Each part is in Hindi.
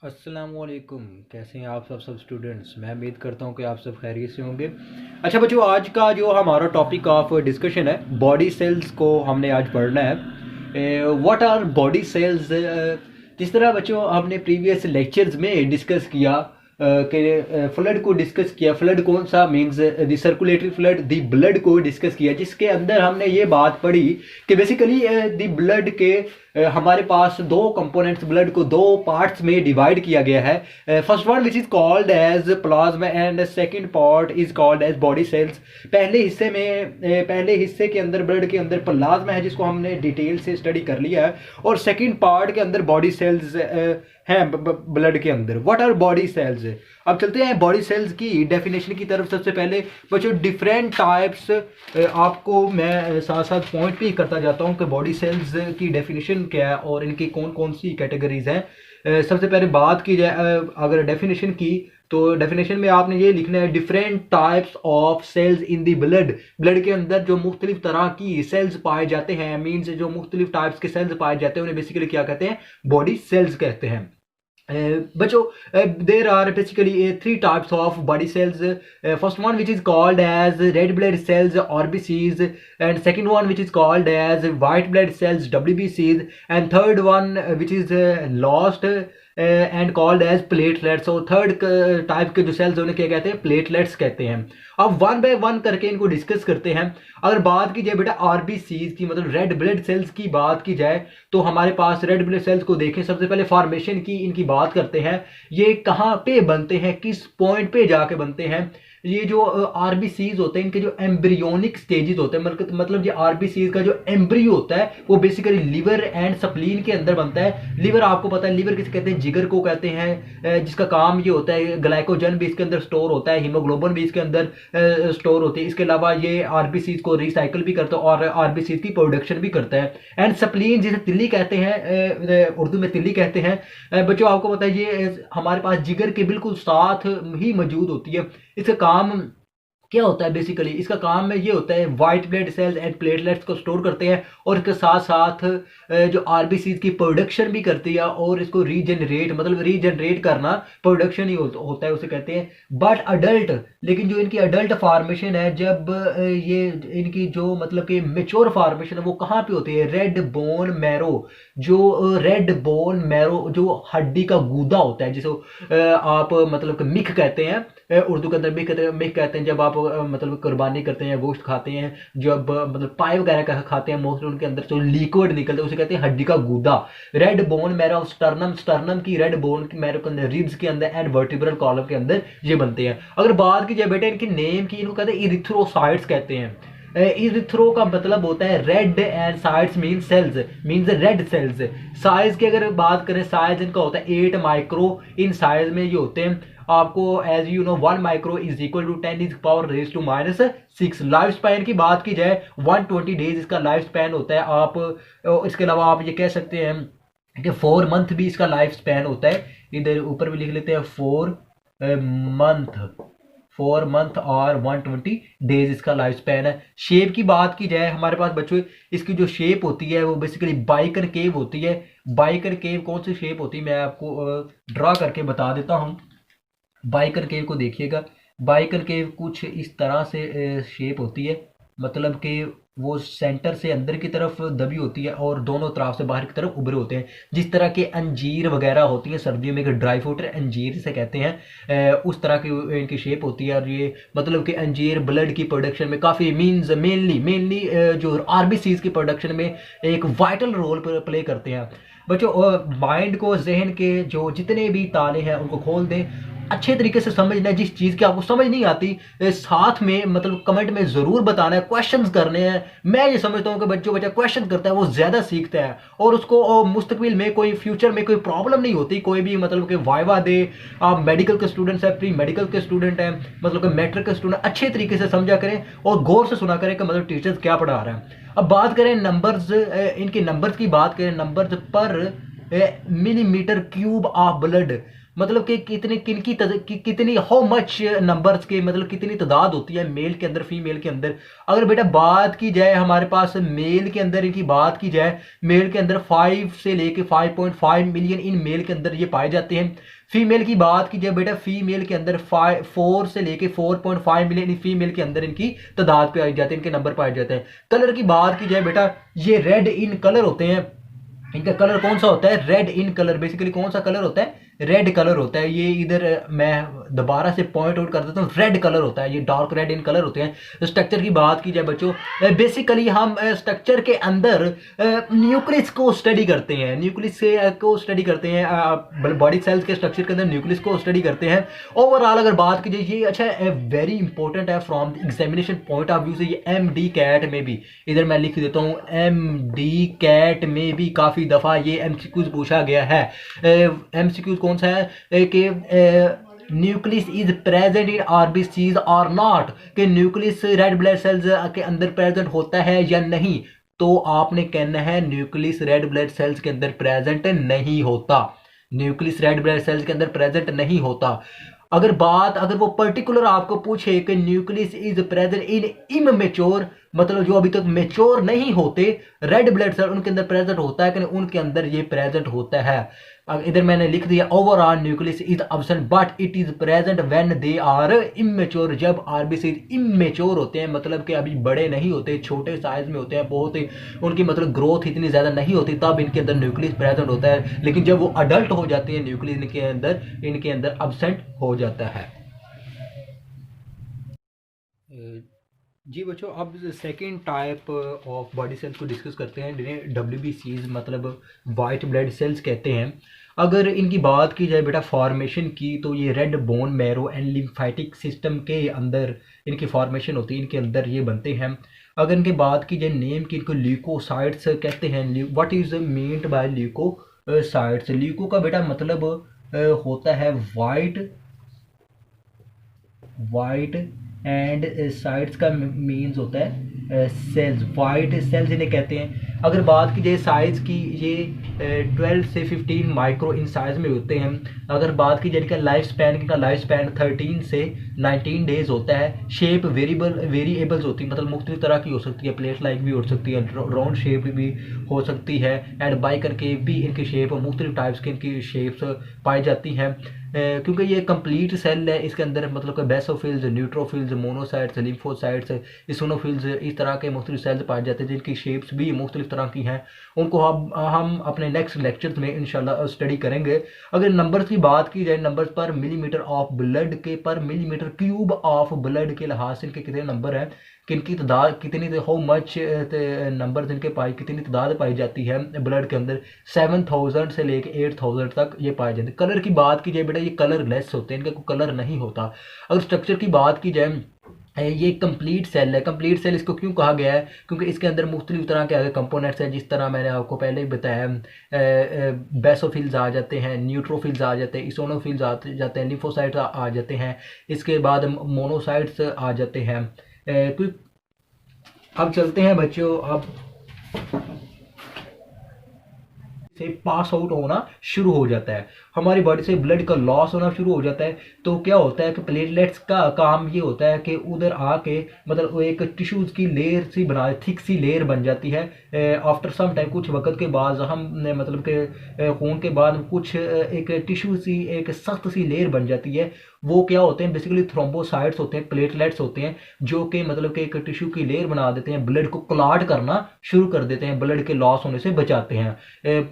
अस्सलामुअलैकुम। कैसे हैं आप सब स्टूडेंट्स। मैं उम्मीद करता हूं कि आप सब खैरियत से होंगे। अच्छा बच्चों, आज का जो हमारा टॉपिक ऑफ डिस्कशन है, बॉडी सेल्स को हमने आज पढ़ना है। What our body cells. जिस तरह बच्चों हमने प्रीवियस लेक्चर्स में डिस्कस किया कि फ्लड को डिस्कस किया, फ्लड कौन सा means the circulatory flood, the blood को डिस्कस किया, जिसके अंदर हमने ये बात पढ़ी कि बेसिकली द ब्लड के हमारे पास दो कंपोनेंट्स, ब्लड को दो पार्ट्स में डिवाइड किया गया है। First one which is called as plasma and second part is called as body cells. पहले हिस्से के अंदर, ब्लड के अंदर प्लाज्मा है जिसको हमने डिटेल से स्टडी कर लिया है, और सेकंड पार्ट के अंदर बॉडी सेल्स हैं ब्लड के अंदर। What our body cells. अब चलते हैं बॉडी सेल्स की डेफिनेशन की तरफ। सबसे पहले बच्चों डिफरेंट टाइप्स, आपको मैं साथ साथ पॉइंट भी करता जाता हूं कि बॉडी सेल्स की डेफिनेशन क्या है और इनकी कौन कौन सी कैटेगरीज हैं। सबसे पहले बात की जाए अगर डेफिनेशन की, तो डेफिनेशन में आपने ये लिखना है different types of cells in the blood. Blood के अंदर जो मुख्तलिफ तरह की सेल्स पाए जाते हैं, मीन्स जो मुख्तलिफ टाइप्स के सेल्स पाए जाते हैं उन्हें बेसिकली क्या कहते हैं, बॉडी सेल्स कहते हैं। बच्चों there are basically three types of body cells. First one which is called as red blood cells RBCs, and second one which is called as white blood cells WBCs, and third one which is lost and called as platelets. और थर्ड टाइप के जो सेल्स उन्हें क्या कहते हैं, प्लेटलेट्स कहते हैं। अब वन बाय वन करके इनको डिस्कस करते हैं। अगर बात की जाए बेटा आरबीसीज की, मतलब रेड ब्लड सेल्स की बात की जाए, तो हमारे पास रेड ब्लड सेल्स को देखें। सबसे पहले फॉर्मेशन की इनकी बात करते हैं। ये कहाँ पे बनते हैं, किस पॉइंट पे जाके बनते हैं। ये जो आरबीसीज होते हैं, इनके जो एम्ब्रियोनिक स्टेजेस होते हैं, मतलब ये आरबीसीज का जो एम्ब्रियो होता है वो बेसिकली लिवर एंड स्प्लीन के अंदर बनता है। लिवर आपको पता है, लिवर किसे कहते हैं, जिगर को कहते हैं, जिसका काम ये होता है, ग्लाइकोजन भी इसके अंदर स्टोर होता है, हीमोग्लोबिन भी इसके अंदर स्टोर होती है। इसके अलावा ये आरबीसीज को रिसाइकिल भी करता है और आरबीसीज की प्रोडक्शन भी करता है। एंड स्प्लीन जिसे तिल्ली कहते हैं, उर्दू में तिल्ली कहते हैं। बच्चों आपको पता है ये हमारे पास जिगर के बिल्कुल साथ ही मौजूद होती है। इसका काम क्या होता है, बेसिकली इसका काम में ये होता है white blood cells and platelets को स्टोर करते हैं, और इसके साथ साथ जो आरबीसीज की प्रोडक्शन भी करती है, और इसको रीजनरेट, मतलब रीजनरेट करना प्रोडक्शन ही होता है, उसे कहते हैं। बट अडल्ट, लेकिन जो इनकी अडल्ट फॉर्मेशन है, जब ये इनकी जो मतलब कि मेच्योर फॉर्मेशन है वो कहाँ पे होती है, रेड बोन मैरो। जो रेड बोन मैरो जो हड्डी का गूदा होता है, जिसे आप मतलब कि मिख कहते हैं, उर्दू के अंदर मिख कहते हैं। जब आप मतलब कुर्बानी करते हैं या गोश्त खाते हैं, जब मतलब पाए वगैरह खाते हैं, मोस्टली उनके अंदर जो लिक्विड निकलता है उसे कहते हैं हड्डी का गूदा। Red bone marrow sternum, sternum की रेड बोन मैरो के अंदर, रिब्स के अंदर एंड वर्टिब्रल कॉलम के अंदर ये बनते हैं। अगर बात की जाए बेटा इनकी नेम की, इनको कहते हैं इरिथ्रोसाइट्स कहते हैं। इरिथ्रो का मतलब होता है red, and cytes mean cells, means red cells. Size की अगर बात करें, साइज इनका होता है 8 माइक्रो इन साइज में ये होते हैं। आपको as you know 1 micro is equal to 10 is power raise to -6। Life span की बात की जाए 120 डेज इसका लाइफ स्पैन होता है। आप इसके अलावा आप ये कह सकते हैं कि 4 मंथ भी इसका लाइफ स्पैन होता है। इधर ऊपर भी लिख लेते हैं 4 मंथ और 120 डेज इसका लाइफ स्पैन है। शेप की बात की जाए हमारे पास बच्चों, इसकी जो शेप होती है वो बेसिकली बाइकनकेव होती है। बाइकनकेव कौन सी शेप होती है मैं आपको ड्रा करके बता देता हूँ। बाइकनकेव को देखिएगा, बाइकनकेव कुछ इस तरह से शेप होती है, मतलब कि वो सेंटर से अंदर की तरफ दबी होती है और दोनों तरफ से बाहर की तरफ उभरे होते हैं। जिस तरह के अंजीर वगैरह होती है सर्दियों में, एक ड्राई फ्रूट अंजीर से कहते हैं, उस तरह की इनकी शेप होती है। और ये मतलब कि अंजीर ब्लड की प्रोडक्शन में काफ़ी मीन्स मेनली जो आरबीसीज की प्रोडक्शन में एक वाइटल रोल प्ले करते हैं। बच्चों माइंड को, जहन के जो जितने भी ताले हैं उनको खोल दें, अच्छे तरीके से समझना है। जिस चीज़ की आपको समझ नहीं आती साथ में मतलब कमेंट में ज़रूर बताना है, क्वेश्चंस करने हैं। मैं ये समझता हूँ कि बच्चा क्वेश्चन करता है वो ज़्यादा सीखता है, और उसको मुस्तकबिल में कोई फ्यूचर में कोई प्रॉब्लम नहीं होती। कोई भी मतलब कि वाइवा दे, आप मेडिकल के स्टूडेंट्स हैं, प्री मेडिकल के स्टूडेंट हैं, मतलब कि मैट्रिक के स्टूडेंट, अच्छे तरीके से समझा करें और गौर से सुना करें कि मतलब टीचर्स क्या पढ़ा रहे हैं। अब बात करें नंबर्स, इनके नंबर्स की बात करें, नंबर्स पर मिलीमीटर क्यूब ऑफ ब्लड, मतलब कि कितनी हाउ मच नंबर्स के, मतलब कितनी तादाद होती है मेल के अंदर फीमेल के अंदर। अगर बेटा बात की जाए हमारे पास मेल के अंदर इनकी बात की जाए, मेल के अंदर 5 से लेके 5.5 मिलियन इन मेल के अंदर ये पाए जाते हैं। फीमेल की बात की जाए बेटा, फीमेल के अंदर 4 से लेके 4.5 मिलियन फीमेल के अंदर इनकी तादाद पे आई जाती है, इनके नंबर पाए जाते हैं। कलर की बात की जाए बेटा, ये रेड इन कलर होते हैं। इनका कलर कौन सा होता है? Red in colour. बेसिकली कौन सा कलर होता है? रेड कलर होता है। ये इधर मैं दोबारा से पॉइंट आउट कर देता हूँ, रेड कलर होता है, ये डार्क रेड इन कलर होते हैं। स्ट्रक्चर की बात की जाए बच्चों, बेसिकली हम स्ट्रक्चर के अंदर न्यूक्लियस को स्टडी करते हैं, न्यूक्लियस को स्टडी करते हैं, बॉडी सेल्स के स्ट्रक्चर के अंदर न्यूक्लियस को स्टडी करते हैं। ओवरऑल अगर बात की जाए ये अच्छा वेरी इंपॉर्टेंट है from examination point of view से। ये MD कैट में भी, इधर मैं लिख देता हूँ, MD कैट में भी काफ़ी दफ़ा ये MCQs पूछा गया है। MCQs कौन सा है कि nucleus is present in RBCs और नॉट, कि न्यूक्लियस रेड ब्लड सेल्स के अंदर प्रेजेंट होता है या नहीं। तो आपने कहना है न्यूक्लियस रेड ब्लड सेल्स के अंदर प्रेजेंट नहीं होता, न्यूक्लियस रेड ब्लड सेल्स के अंदर प्रेजेंट नहीं होता। अगर वो पर्टिकुलर आपको पूछे कि न्यूक्लियस इज प्रेजेंट इन इममेच्योर, मतलब जो अभी तक मेच्योर नहीं होते रेड ब्लड सेल, उनके अंदर प्रेजेंट होता है कि नहीं, उनके अंदर ये प्रेजेंट होता है। इधर मैंने लिख दिया overall nucleus is absent but it is present when they are immature. जब RBC इमेच्योर होते हैं, मतलब कि अभी बड़े नहीं होते, छोटे साइज में होते हैं, बहुत ही उनकी मतलब ग्रोथ इतनी ज़्यादा नहीं होती, तब इनके अंदर न्यूक्लियस प्रेजेंट होता है। लेकिन जब वो अडल्ट हो जाते हैं, न्यूक्लियस इनके अंदर एब्सेंट हो जाता है। जी बच्चों, अब second type of body cells को डिस्कस करते हैं, जिन्हें WBCs मतलब वाइट ब्लड सेल्स कहते हैं। अगर इनकी बात की जाए बेटा फॉर्मेशन की, तो ये red bone marrow and lymphatic system के अंदर इनकी फॉर्मेशन होती है, इनके अंदर ये बनते हैं। अगर इनकी बात की जाए नेम की, इनको ल्यूकोसाइट्स कहते हैं। What is meant by leucocytes? Leuco का बेटा मतलब होता है वाइट एंड साइड्स का मीन्स होता है सेल्स, वाइट सेल्स इन्हें कहते हैं। अगर बात की जाए साइज की, ये 12 से 15 माइक्रो इन साइज में होते हैं। अगर बात की जाए इनका लाइफ स्पैन 13 से 19 डेज होता है। शेप वेरिएबल्स होती है, मतलब मुख्तलिफ तरह की हो सकती है, प्लेट लाइक भी हो सकती है, राउंड शेप भी हो सकती है, एंड बाइकनकेव भी इनकी शेप, मुख्तलिफ टाइप्स की इनकी शेप्स पाई जाती हैं। क्योंकि ये कंप्लीट सेल है, इसके अंदर मतलब कि बेसोफिल्स, न्यूट्रोफिल्स, मोनोसाइट्स, लिम्फोसाइट्स, इसोनोफिल्स, इस तरह के मुख्तलिफ सेल्स पाए जाते हैं, जिनकी शेप्स भी मुख्तलिफ तरह की हैं। उनको हम अपने नेक्स्ट लेक्चर्स में इंशाल्लाह स्टडी करेंगे। अगर नंबर्स की बात की जाए, नंबर्स पर मिलीमीटर ऑफ ब्लड के, पर मिलीमीटर क्यूब ऑफ ब्लड के लिहाज से इनके कितने नंबर हैं, किनकी तादाद कितनी, हाउ मच नंबर जिनके कितनी तादाद पाई जाती है ब्लड के अंदर। 7000 से लेके 8000 तक ये पाए जाते हैं। कलर की बात की जाए बेटा, ये कलरलेस होते हैं, इनका कोई कलर नहीं होता। अगर स्ट्रक्चर की बात की जाए, ये कंप्लीट सेल है। कंप्लीट सेल इसको क्यों कहा गया है? क्योंकि इसके अंदर मुख्तलिफ तरह के आगे कंपोनेंट्स हैं, जिस तरह मैंने आपको पहले ही बताया। बेसोफिल्स आ जाते हैं, न्यूट्रोफिल्स आ जाते हैं, इसोनोफिल्स आ जाते हैं, लिम्फोसाइट्स आ जाते हैं, इसके बाद मोनोसाइट्स आ जाते हैं। अब चलते हैं बच्चों, अब से पास आउट होना शुरू हो जाता है, हमारी बॉडी से ब्लड का लॉस होना शुरू हो जाता है। तो क्या होता है कि प्लेटलेट्स का काम ये होता है कि उधर आके मतलब वो एक टिश्यूज़ की लेयर सी बना, थिक सी लेयर बन जाती है। आफ्टर सम टाइम, कुछ वक्त के बाद हमने मतलब कि खून के बाद कुछ एक टिश्यू सी, एक सख्त सी लेयर बन जाती है। वो क्या होते हैं? बेसिकली थ्रोम्बोसाइट्स होते हैं, प्लेटलेट्स होते हैं, जो कि मतलब कि एक टिश्यू की लेयर बना देते हैं, ब्लड को क्लॉट करना शुरू कर देते हैं, ब्लड के लॉस होने से बचाते हैं।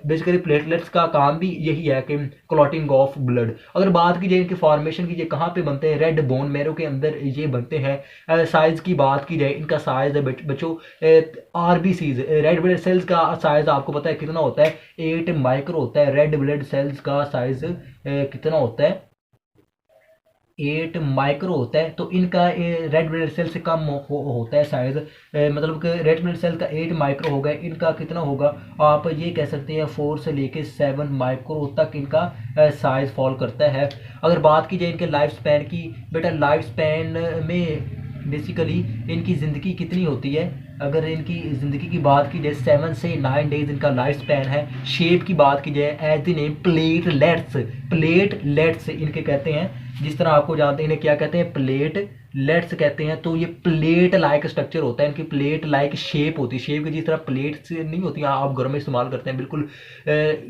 बेसिकली प्लेटलेट्स का काम भी यही है कि क्लॉटिंग ऑफ ब्लड। अगर बात की जाए इनकी फॉर्मेशन की, ये कहाँ पे बनते हैं? रेड बोन मैरो के अंदर ये बनते हैं। साइज की बात की जाए, इनका साइज है बच्चों, RBCs रेड ब्लड सेल्स का साइज आपको पता है कितना होता है? 8 माइक्रो होता है। रेड ब्लड सेल्स का साइज कितना होता है? 8 माइक्रो होता है। तो इनका रेड ब्लड सेल से कम होता है साइज, मतलब कि रेड ब्लड सेल का 8 माइक्रो होगा, इनका कितना होगा? आप ये कह सकते हैं 4 से लेके 7 माइक्रो तक इनका साइज फॉल करता है। अगर बात की जाए इनके लाइफ स्पैन की, बेटा लाइफ स्पैन में बेसिकली इनकी ज़िंदगी कितनी होती है? अगर इनकी ज़िंदगी की बात की जाए 7 से 9 डेज इनका लाइफ स्पैन है। शेप की बात की जाए as the name platelets, platelets इनके कहते हैं। जिस तरह आपको जानते हैं इन्हें क्या कहते हैं, प्लेटलेट्स कहते हैं। तो ये प्लेट लाइक स्ट्रक्चर होता है, इनकी प्लेट लाइक शेप होती है। शेप की जिस तरह प्लेट्स नहीं होती आप घर में इस्तेमाल करते हैं, बिल्कुल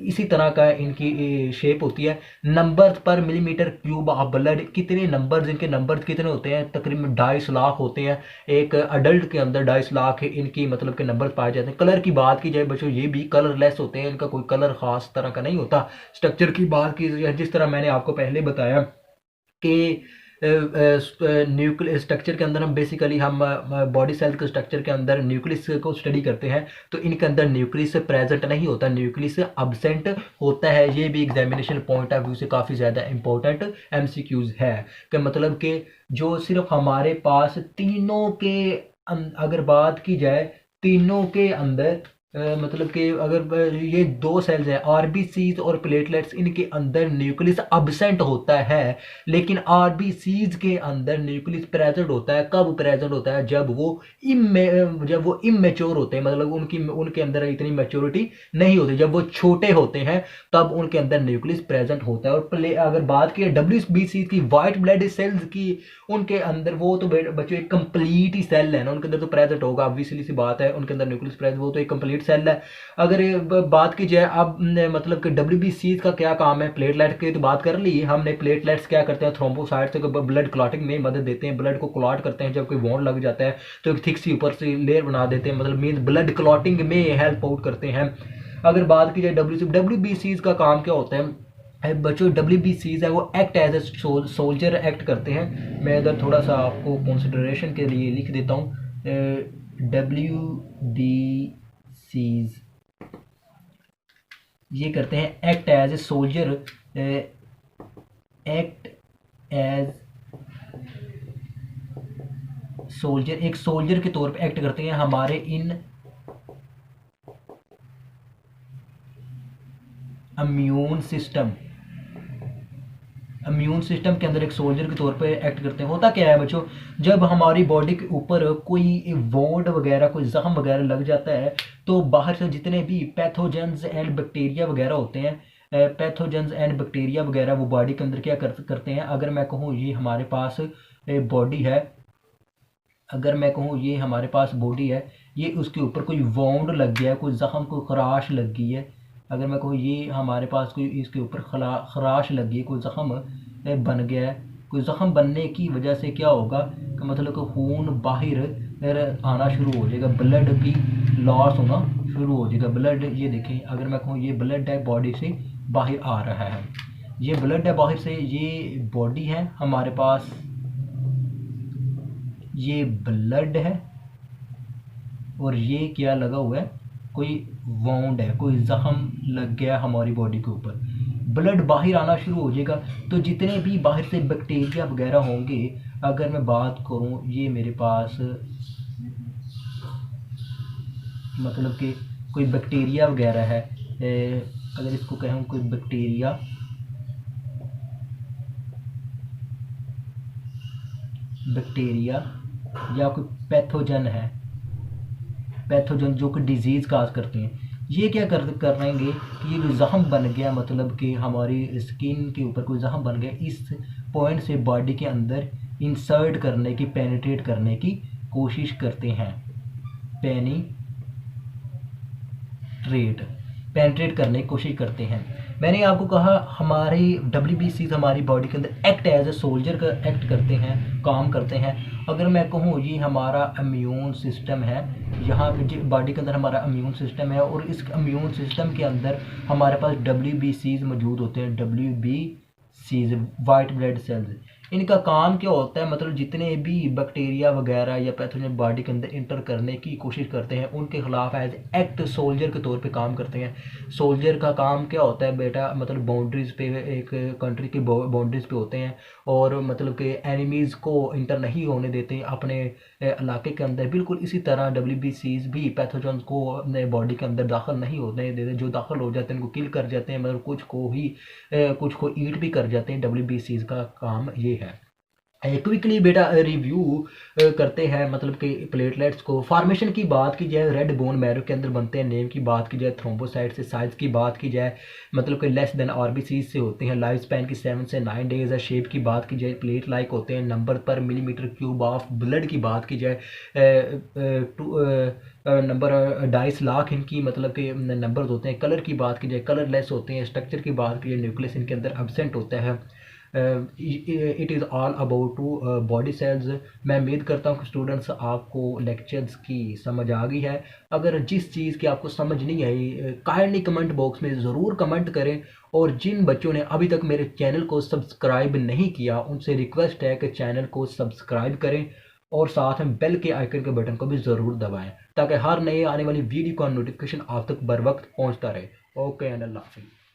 इसी तरह का इनकी शेप होती है। नंबर पर मिलीमीटर क्यूब ऑफ ब्लड, कितने नंबर्स, इनके नंबर्स कितने होते हैं, तकरीबन 2.5 लाख होते हैं। एक अडल्ट के अंदर 2.5 लाख इनकी मतलब के नंबर पाए जाते हैं। कलर की बात की जाए बच्चों, ये भी कलरलेस होते हैं, इनका कोई कलर खास तरह का नहीं होता। स्ट्रक्चर की बात की जाए, जिस तरह मैंने आपको पहले बताया कि न्यूक्लियस स्ट्रक्चर के अंदर हम बेसिकली हम बॉडी सेल के स्ट्रक्चर के अंदर न्यूक्लियस को स्टडी करते हैं, तो इनके अंदर न्यूक्लियस प्रेजेंट नहीं होता, न्यूक्लियस अब्सेंट होता है। ये भी एग्जामिनेशन पॉइंट ऑफ व्यू से काफ़ी ज़्यादा इंपॉर्टेंट एमसीक्यूज है कि मतलब कि जो सिर्फ हमारे पास तीनों के अगर बात की जाए तीनों के अंदर मतलब कि अगर ये 2 सेल्स हैं आरबीसीज और प्लेटलेट्स, इनके अंदर न्यूक्लियस अब्सेंट होता है। लेकिन आरबीसीज के अंदर न्यूक्लियस प्रेजेंट होता है। कब प्रेजेंट होता है, जब वो इमेच्योर होते हैं, मतलब उनके अंदर इतनी मैच्योरिटी नहीं होती। जब वो छोटे होते हैं तब उनके अंदर न्यूक्लियस प्रेजेंट होता है। और अगर बात की डब्ल्यूबीसी की, वाइट ब्लड सेल्स की, उनके अंदर वो तो बच्चों एक कंप्लीट ही सेल है ना, उनके अंदर तो प्रेजेंट होगा, ऑब्वियसली सी बात है, उनके अंदर न्यूक्लियस प्रेजेंट, वो तो एक कंप्लीट सेल है। अगर बात की जाए अब मतलब कि डब्ल्यूबीसी का क्या काम है, प्लेटलेट की तो बात कर ली हमने। प्लेटलेट्स क्या करते हैं, थ्रोम्बोसाइट्स को ब्लड क्लॉटिंग में मदद देते हैं, ब्लड को क्लॉट करते हैं। जब कोई वॉन्ड लग जाता है तो एक थिक सी ऊपर से लेयर बना देते हैं, मतलब मीन ब्लड क्लॉटिंग में हेल्प आउट करते हैं। अगर बात की जाए डब्ल्यूबीसी का काम क्या होता है बच्चों, डब्ल्यूबीसीज है वो act as a soldier act करते हैं। मैं इधर थोड़ा सा आपको कंसिडरेशन के लिए लिख देता हूँ, डब्ल्यूबीसीज ये करते हैं act as a soldier, act as soldier, एक सोल्जर के तौर पे एक्ट करते हैं हमारे इन इम्यून सिस्टम के अंदर एक सोल्जर के तौर पे एक्ट करते हैं। होता क्या है बच्चों, जब हमारी बॉडी के ऊपर कोई वोंड वगैरह, कोई जख्म वगैरह लग जाता है, तो बाहर से जितने भी पैथोजेंस एंड बैक्टीरिया वगैरह होते हैं, पैथोजेंस एंड बैक्टीरिया वगैरह वो बॉडी के अंदर क्या करते हैं। अगर मैं कहूँ ये हमारे पास बॉडी है, अगर मैं कहूँ ये हमारे पास बॉडी है, ये उसके ऊपर कोई वोंड लग गया है, कोई जख्म, कोई खराश लग गई है। अगर मैं कहूँ ये हमारे पास कोई इसके ऊपर खराश लग गई है, कोई ज़ख़म बन गया है, कोई ज़ख़म बनने की वजह से क्या होगा कि मतलब कि खून बाहर आना शुरू हो जाएगा, ब्लड की लॉस होना शुरू हो जाएगा। ब्लड ये देखें, अगर मैं कहूँ ये ब्लड है बॉडी से बाहर आ रहा है, ये ब्लड है बाहर से, ये बॉडी है हमारे पास, ये ब्लड है और ये क्या लगा हुआ है, कोई वाउंड है, कोई ज़ख़म लग गया हमारी बॉडी के ऊपर, ब्लड बाहर आना शुरू हो जाएगा। तो जितने भी बाहर से बैक्टीरिया वगैरह होंगे, अगर मैं बात करूं ये मेरे पास मतलब कि कोई बैक्टीरिया वगैरह है, अगर इसको कहूँ कोई बैक्टीरिया या कोई पैथोजन है, पैथोजन जो कि डिजीज़ काज करते हैं, ये क्या करेंगे कि ये जो ज़ख़म बन गया, मतलब कि हमारी स्किन के ऊपर कोई ज़ख़म बन गया, इस पॉइंट से बॉडी के अंदर इंसर्ट करने की, पेनिट्रेट करने की कोशिश करते हैं, पेनिट्रेट करने की कोशिश करते हैं। मैंने आपको कहा हमारी डब्ल्यूबीसी हमारी बॉडी के अंदर एक्ट एज ए सोल्जर का एक्ट करते हैं, काम करते हैं। अगर मैं कहूँ ये हमारा इम्यून सिस्टम है, यहाँ पे बॉडी के अंदर हमारा इम्यून सिस्टम है और इस इम्यून सिस्टम के अंदर हमारे पास डब्ल्यूबीसीज मौजूद होते हैं, डब्ल्यूबीसीज वाइट ब्लड सेल्स। इनका काम क्या होता है, मतलब जितने भी बैक्टीरिया वगैरह या पैथोजन बॉडी के अंदर इंटर करने की कोशिश करते हैं, उनके खिलाफ एज एक्ट सोल्जर के तौर पे काम करते हैं। सोल्जर का काम क्या होता है बेटा, मतलब बाउंड्रीज पे, एक कंट्री की बाउंड्रीज पे होते हैं और मतलब कि एनिमीज़ को इंटर नहीं होने देते अपने इलाके के अंदर। बिल्कुल इसी तरह डब्ल्यूबीसीज भी पैथोजन को अपने बॉडी के अंदर दाखिल नहीं होने देते, जो दाखिल हो जाते हैं उनको किल कर जाते हैं, मतलब कुछ को ईट भी कर जाते हैं। डब्ल्यूबीसीज का काम ये है। क्विकली बेटा रिव्यू करते हैं, मतलब कि प्लेटलेट्स को फॉर्मेशन की बात की जाए, रेड बोन मैरो के अंदर बनते हैं। नेम की बात की जाए, थ्रोम्बोसाइट से। साइज की बात की जाए, मतलब कि लेस देन आरबीसी से होते हैं। लाइफ स्पैन की 7 से 9 डेज है। शेप की बात की जाए, प्लेट लाइक होते हैं। नंबर पर मिलीमीटर क्यूब ऑफ ब्लड की बात की जाए, नंबर 2.5 लाख इनकी मतलब कि नंबर्स होते हैं। कलर की बात की जाए, कलरलेस होते हैं। स्ट्रक्चर की बात की जाए, न्यूक्लियस इनके अंदर एब्सेंट होता है। It is all about to body cells. मैं उम्मीद करता हूँ कि स्टूडेंट्स आपको लेक्चर्स की समझ आ गई है। अगर जिस चीज़ की आपको समझ नहीं आई, काइंडली कमेंट बॉक्स में ज़रूर कमेंट करें। और जिन बच्चों ने अभी तक मेरे चैनल को सब्सक्राइब नहीं किया, उनसे रिक्वेस्ट है कि चैनल को सब्सक्राइब करें और साथ में बेल के आइकन के बटन को भी ज़रूर दबाएं, ताकि हर नए आने वाली वीडियो का नोटिफिकेशन आप तक बर वक्त पहुँचता रहे। ओके एंड अल्लाह हाफिज़।